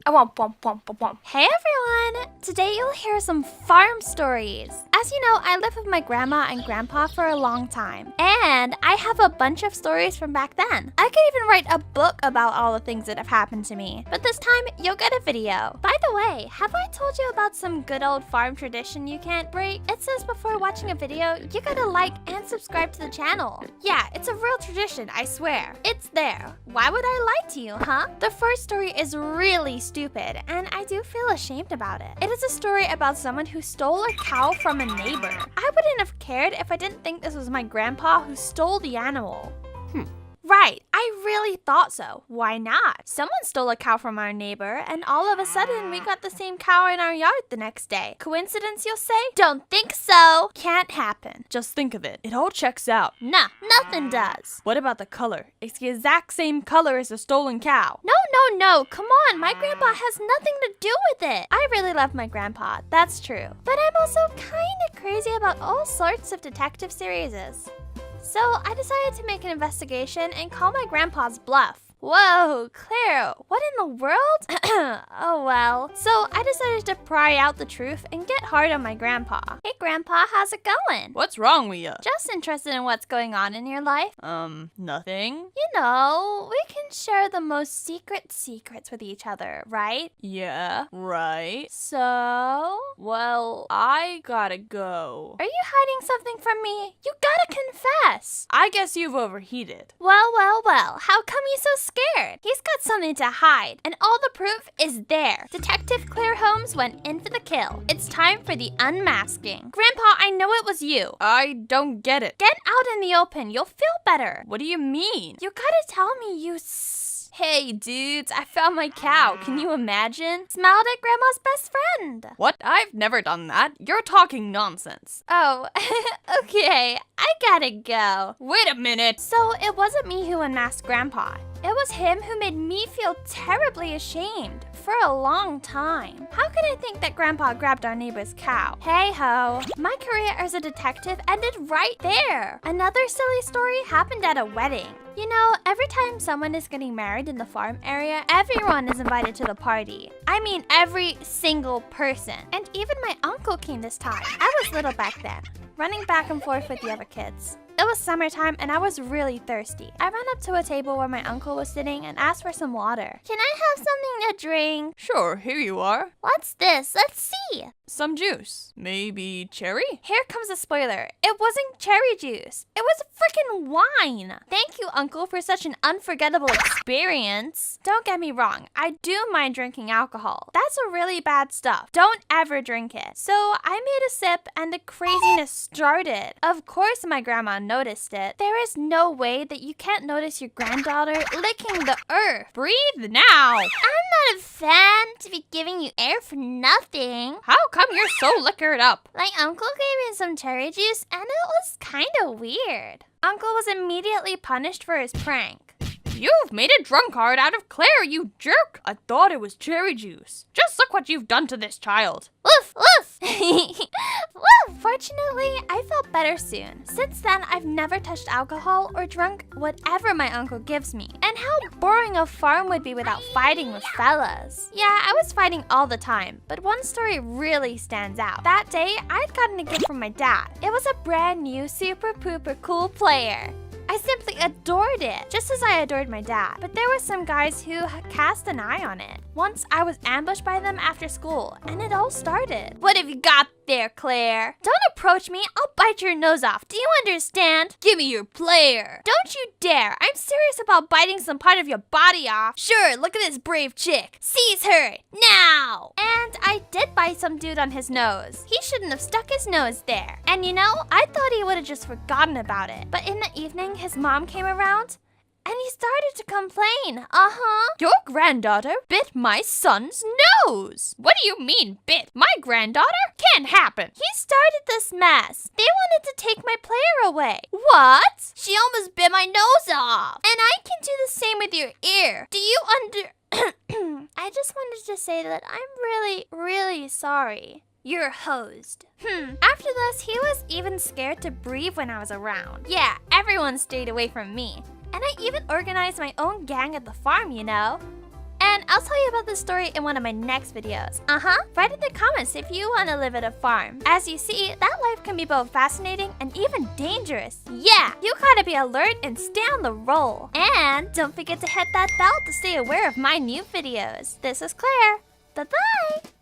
Hey everyone! Today you'll hear some farm stories. As you know, I lived with my grandma and grandpa for a long time, and I have a bunch of stories from back then. I could even write a book about all the things that have happened to me, but this time you'll get a video. By the way, have I told you about some good old farm tradition you can't break? It says before watching a video, you gotta like and subscribe to the channel. Yeah, it's a real tradition, I swear. It's there. Why would I lie to you, huh? The first story is really stupid, and I do feel ashamed about it. It is a story about someone who stole a cow from a neighbor. I wouldn't have cared if I didn't think this was my grandpa who stole the animal. Right, I really thought so. Why not? Someone stole a cow from our neighbor, and all of a sudden we got the same cow in our yard the next day. Coincidence, you'll say? Don't think so. Can't happen. Just think of it. It all checks out. Nah, nothing does. What about the color? It's the exact same color as the stolen cow. No. Come on, my grandpa has nothing to do with it. I really love my grandpa, that's true. But I'm also kind of crazy about all sorts of detective series. So I decided to make an investigation and call my grandpa's bluff. Whoa, Claire, what in the world? Oh well. So I decided to pry out the truth and get hard on my grandpa. Hey grandpa, how's it going? What's wrong with ya? Just interested in what's going on in your life. Nothing. You know, we can share the most secrets with each other, right? Yeah, right. So? Well, I gotta go. Are you hiding something from me? You gotta confess. I guess you've overheated. Well, how come you so scared? He's got something to hide, and all the proof is there. Detective Claire Holmes went in for the kill. It's time for the unmasking. Grandpa, I know it was you. I don't get it. Get out in the open. You'll feel better. What do you mean? You gotta tell me you Hey dudes, I found my cow. Can you imagine? Smiled at Grandma's best friend. What? I've never done that. You're talking nonsense. Oh, okay. I gotta go. Wait a minute. So it wasn't me who unmasked Grandpa. It was him who made me feel terribly ashamed for a long time. How could I think that Grandpa grabbed our neighbor's cow? Hey ho, my career as a detective ended right there. Another silly story happened at a wedding. You know, every time someone is getting married in the farm area, everyone is invited to the party. I mean, every single person. And even my uncle came this time. I was little back then, running back and forth with the other kids. It was summertime and I was really thirsty. I ran up to a table where my uncle was sitting and asked for some water. Can I have something to drink? Sure, here you are. What's this? Let's see. Some juice. Maybe cherry? Here comes a spoiler. It wasn't cherry juice. It was freaking wine. Thank you, Uncle, for such an unforgettable experience. Don't get me wrong. I do mind drinking alcohol. That's a really bad stuff. Don't ever drink it. So I made a sip and the craziness started. Of course, my grandma noticed it. There is no way that you can't notice your granddaughter licking the earth. Breathe now. I'm not a fan to be giving you air for nothing. How come you're so liquored up? My uncle gave me some cherry juice and it was kind of weird. Uncle was immediately punished for his prank. You've made a drunkard out of Claire, you jerk! I thought it was cherry juice. Just look what you've done to this child. Woof, woof! Woof! Fortunately, I felt better soon. Since then, I've never touched alcohol or drunk whatever my uncle gives me. And how boring a farm would be without fighting with fellas. Yeah, I was fighting all the time, but one story really stands out. That day, I'd gotten a gift from my dad. It was a brand new super pooper cool player. I simply adored it, just as I adored my dad. But there were some guys who cast an eye on it. Once I was ambushed by them after school, and it all started. What have you got there, Claire? Don't approach me, I'll bite your nose off. Do you understand? Give me your player. Don't you dare. I'm serious about biting some part of your body off. Sure, look at this brave chick. Seize her, now! And I did bite some dude on his nose. He shouldn't have stuck his nose there. And you know, I thought he would have just forgotten about it. But in the evening, his mom came around, and he started to complain. Your granddaughter bit my son's nose. What do you mean, bit? My granddaughter? Can't happen. He started this mess. They wanted to take my player away. What? She almost bit my nose off. And I can do the same with your ear. Do you I just wanted to say that I'm really sorry. You're hosed. After this, he was even scared to breathe when I was around. Yeah, everyone stayed away from me. And I even organized my own gang at the farm, you know. And I'll tell you about this story in one of my next videos. Write in the comments if you want to live at a farm. As you see, that life can be both fascinating and even dangerous. Yeah, you gotta be alert and stay on the roll. And don't forget to hit that bell to stay aware of my new videos. This is Claire. Bye-bye!